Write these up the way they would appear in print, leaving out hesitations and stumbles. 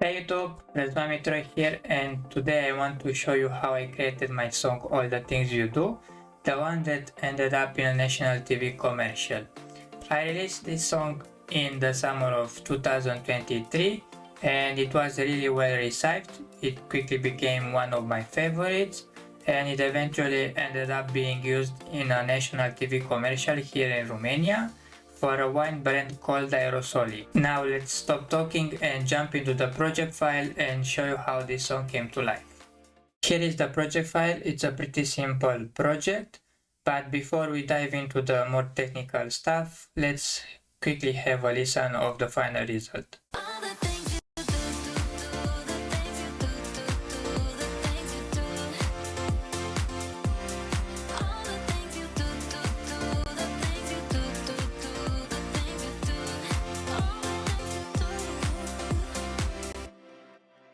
Hey YouTube, Razvan Mitroi here, and today I want to show you how I created my song All the Things You Do, the one that ended up in a national TV commercial. I released this song in the summer of 2023 and it was really well received. It quickly became one of my favorites and it eventually ended up being used in a national TV commercial here in Romania for a wine brand called Aerosoli. Now let's stop talking and jump into the project file and show you how this song came to life. Here is the project file. It's a pretty simple project, but before we dive into the more technical stuff, let's quickly have a listen of the final result.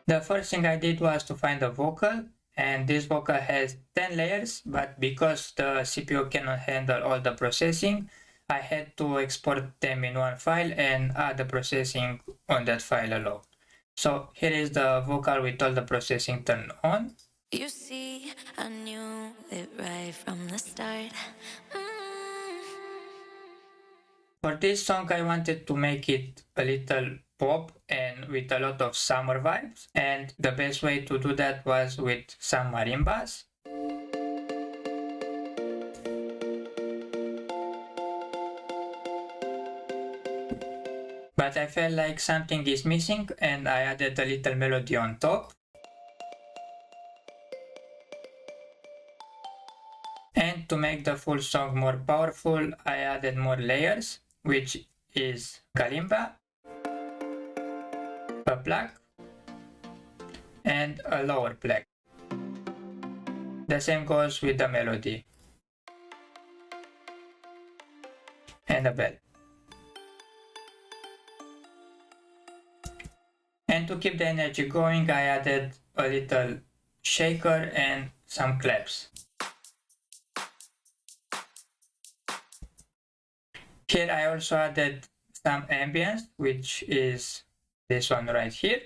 The first thing I did was to find a vocal, and this vocal has 10 layers, but because the CPU cannot handle all the processing, I had to export them in one file and add the processing on that file alone. So here is the vocal with all the processing turned on. You see, I knew it right from the start. For this song, I wanted to make it a little pop and with a lot of summer vibes, and the best way to do that was with some marimbas. But I felt like something is missing and I added a little melody on top. And to make the full song more powerful, I added more layers, which is kalimba, a pluck, and a lower pluck. The same goes with the melody and a bell. And to keep the energy going, I added a little shaker and some claps. Here I also added some ambience, which is this one right here,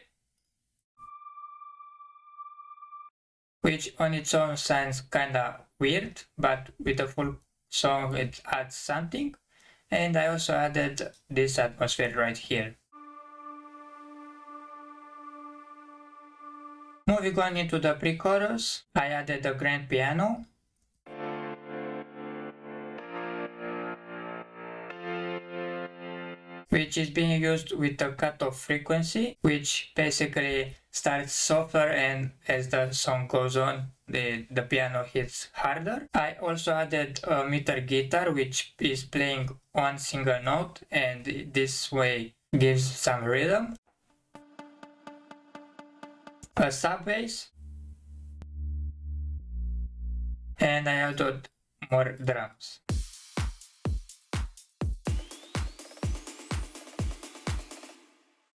which on its own sounds kinda weird, but with the full song it adds something. And I also added this atmosphere right here. Moving on into the pre-chorus, I added a grand piano, which is being used with a cutoff frequency, which basically starts softer and as the song goes on, the piano hits harder. I also added a meter guitar, which is playing one single note and this way gives some rhythm. A sub bass, and I added more drums.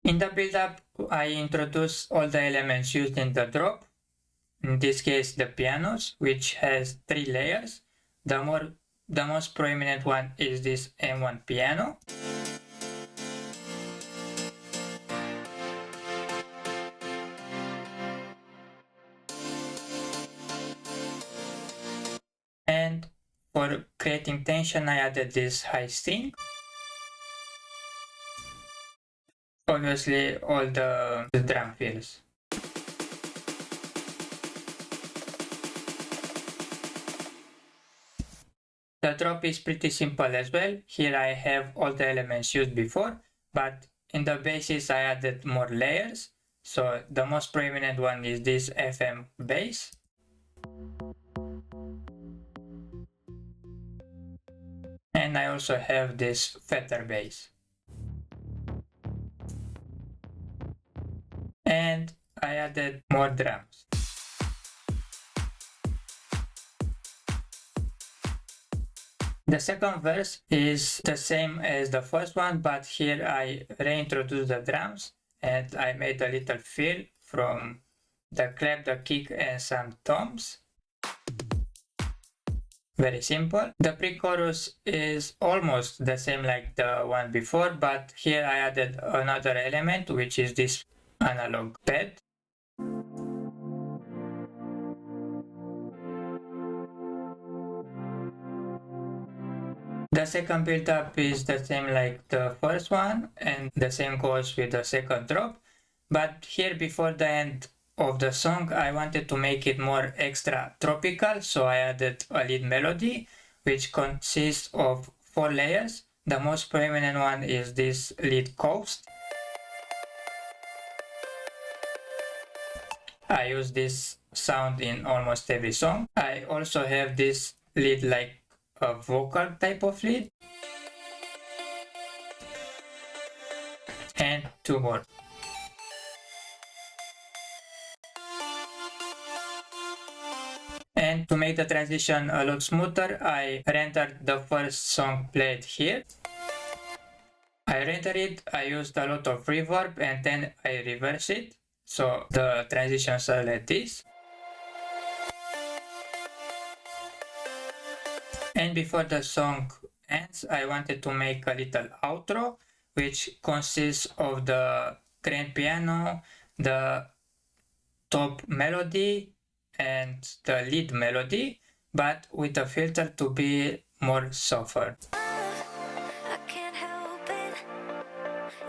In the build-up, I introduced all the elements used in the drop, in this case the pianos, which has 3 layers. The most prominent one is this M1 piano. And for creating tension, I added this high string. Obviously, all the drum fills. The drop is pretty simple as well. Here I have all the elements used before, but in the basses I added more layers. So the most prominent one is this FM bass. And I also have this feather bass. And I added more drums. The second verse is the same as the first one, but here I reintroduced the drums and I made a little fill from the clap, the kick and some toms. Very simple. The pre-chorus is almost the same like the one before, but here I added another element, which is this analog pad. The second build-up is the same like the first one, and the same goes with the second drop. But here before the end of the song, I wanted to make it more extra tropical, so I added a lead melody, which consists of 4 layers. The most prominent one is this lead coast. I use this sound in almost every song. I also have this lead like a vocal type of lead. And 2 more. And to make the transition a lot smoother, I rendered the first song played here. I render it, I used a lot of reverb and then I reverse it. So the transitions are like this. And before the song ends, I wanted to make a little outro, which consists of the grand piano, the top melody, and the lead melody, but with a filter to be more softer. I can't help it.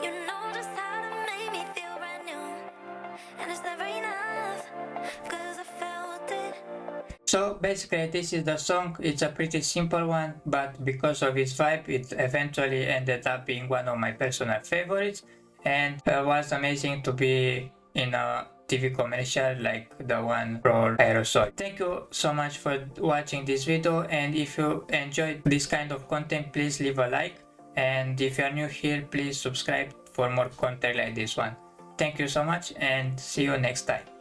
You know just how to make me feel brand new. And it's never enough, 'cause I felt it. So basically this is the song. It's a pretty simple one, but because of its vibe, it eventually ended up being one of my personal favorites, and was amazing to be in a TV commercial like the one for Aerosol. Thank you so much for watching this video, and if you enjoyed this kind of content, please leave a like, and if you are new here, please subscribe for more content like this one. Thank you so much and see you next time.